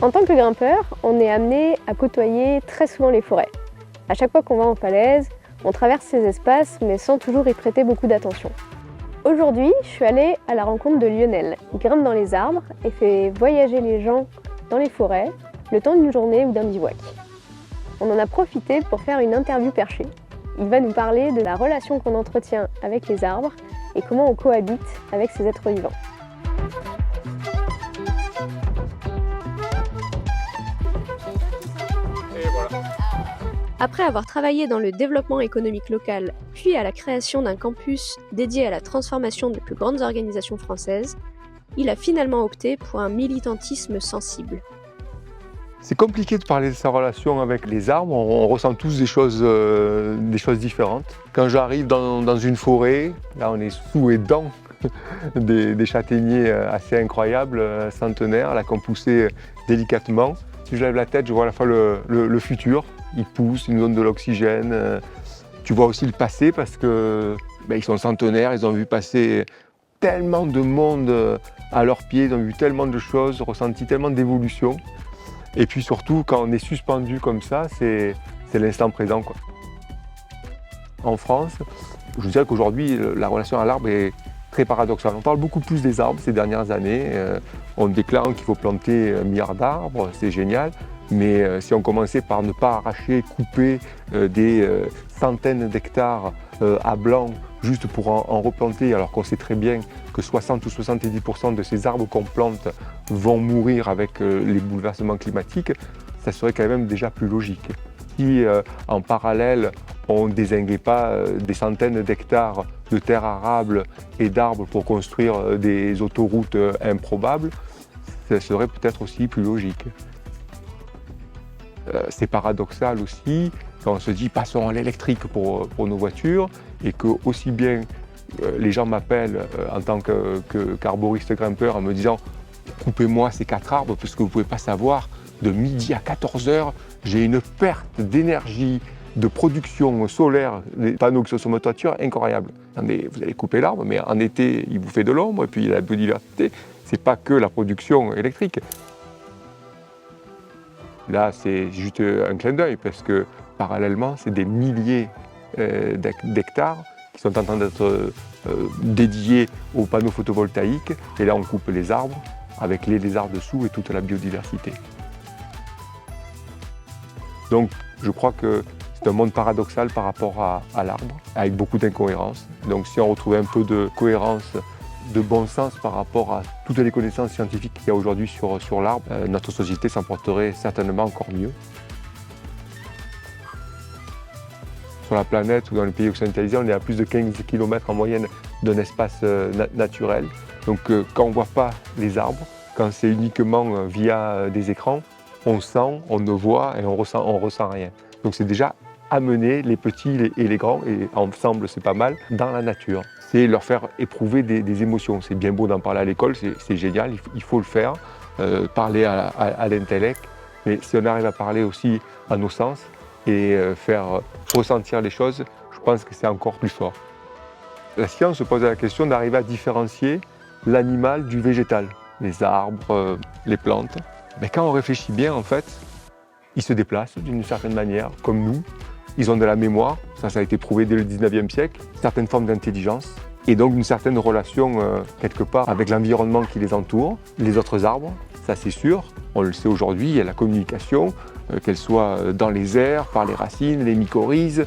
En tant que grimpeur, on est amené à côtoyer très souvent les forêts. À chaque fois qu'on va en falaise, on traverse ces espaces mais sans toujours y prêter beaucoup d'attention. Aujourd'hui, je suis allée à la rencontre de Lionel. Il grimpe dans les arbres et fait voyager les gens dans les forêts le temps d'une journée ou d'un bivouac. On en a profité pour faire une interview perchée. Il va nous parler de la relation qu'on entretient avec les arbres et comment on cohabite avec ces êtres vivants. Après avoir travaillé dans le développement économique local, puis à la création d'un campus dédié à la transformation des plus grandes organisations françaises, il a finalement opté pour un militantisme sensible. C'est compliqué de parler de sa relation avec les arbres, on ressent tous des choses différentes. Quand j'arrive dans une forêt, là on est sous les dents des châtaigniers assez incroyables, centenaires, là qu'on poussait délicatement. Si je lève la tête, je vois à la fois le futur, ils poussent, ils nous donnent de l'oxygène. Tu vois aussi le passé parce que ils sont centenaires, ils ont vu passer tellement de monde à leurs pieds, ils ont vu tellement de choses, ressenti tellement d'évolution. Et puis surtout, quand on est suspendu comme ça, c'est l'instant présent, quoi. En France, je dirais qu'aujourd'hui, la relation à l'arbre est très paradoxale. On parle beaucoup plus des arbres ces dernières années. On déclare qu'il faut planter 1 milliard d'arbres, c'est génial. Mais si on commençait par ne pas arracher, couper des centaines d'hectares à blanc juste pour en replanter, alors qu'on sait très bien que 60 ou 70% de ces arbres qu'on plante vont mourir avec les bouleversements climatiques, ça serait quand même déjà plus logique. Si en parallèle, on ne dézinguait pas des centaines d'hectares de terres arables et d'arbres pour construire des autoroutes improbables, ça serait peut-être aussi plus logique. C'est paradoxal aussi quand on se dit passons à l'électrique pour nos voitures et que aussi bien les gens m'appellent en tant qu'arboriste grimpeur en me disant coupez-moi ces 4 arbres parce que vous ne pouvez pas savoir, de midi à 14h, j'ai une perte d'énergie, de production solaire, des panneaux qui sont sur ma toiture, incroyable. Mais vous allez couper l'arbre, mais en été, il vous fait de l'ombre et puis il y a la biodiversité. Ce n'est pas que la production électrique. Là, c'est juste un clin d'œil parce que parallèlement, c'est des milliers d'hectares qui sont en train d'être dédiés aux panneaux photovoltaïques. Et là, on coupe les arbres avec les lézards dessous et toute la biodiversité. Donc, je crois que c'est un monde paradoxal par rapport à l'arbre, avec beaucoup d'incohérences. Donc, si on retrouvait un peu de cohérence, de bon sens par rapport à toutes les connaissances scientifiques qu'il y a aujourd'hui sur l'arbre, notre société s'en porterait certainement encore mieux. Sur la planète ou dans les pays occidentalisés, on est à plus de 15 km en moyenne d'un espace naturel. Donc quand on ne voit pas les arbres, quand c'est uniquement via des écrans, on sent, on ne voit et on ressent rien. Donc c'est déjà amener les petits et les grands, et ensemble c'est pas mal, dans la nature. C'est leur faire éprouver des émotions. C'est bien beau d'en parler à l'école, c'est génial, il faut le faire, parler à l'intellect, mais si on arrive à parler aussi à nos sens et faire ressentir les choses, je pense que c'est encore plus fort. La science se pose la question d'arriver à différencier l'animal du végétal, les arbres, les plantes. Mais quand on réfléchit bien, en fait, ils se déplacent d'une certaine manière, comme nous. Ils ont de la mémoire, ça a été prouvé dès le 19e siècle, certaines formes d'intelligence et donc une certaine relation quelque part avec l'environnement qui les entoure, les autres arbres, ça c'est sûr. On le sait aujourd'hui, il y a la communication, qu'elle soit dans les airs, par les racines, les mycorhizes,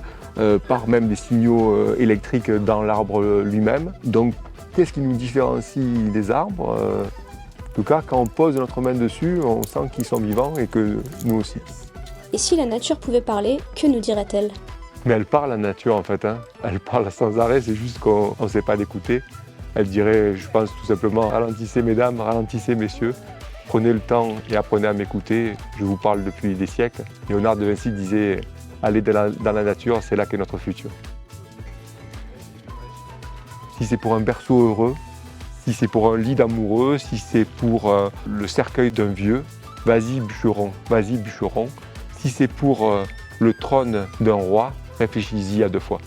par même des signaux électriques dans l'arbre lui-même. Donc qu'est-ce qui nous différencie des arbres En tout cas, quand on pose notre main dessus, on sent qu'ils sont vivants et que nous aussi. Et si la nature pouvait parler, que nous dirait-elle ? Mais elle parle, la nature, en fait. Elle parle sans arrêt, c'est juste qu'on ne sait pas l'écouter. Elle dirait, je pense tout simplement, ralentissez mesdames, ralentissez messieurs, prenez le temps et apprenez à m'écouter. Je vous parle depuis des siècles. Léonard de Vinci disait, allez dans la nature, c'est là qu'est notre futur. Si c'est pour un berceau heureux, si c'est pour un lit d'amoureux, si c'est pour le cercueil d'un vieux, vas-y bûcheron, vas-y bûcheron. Si c'est pour le trône d'un roi, réfléchis-y à 2 fois.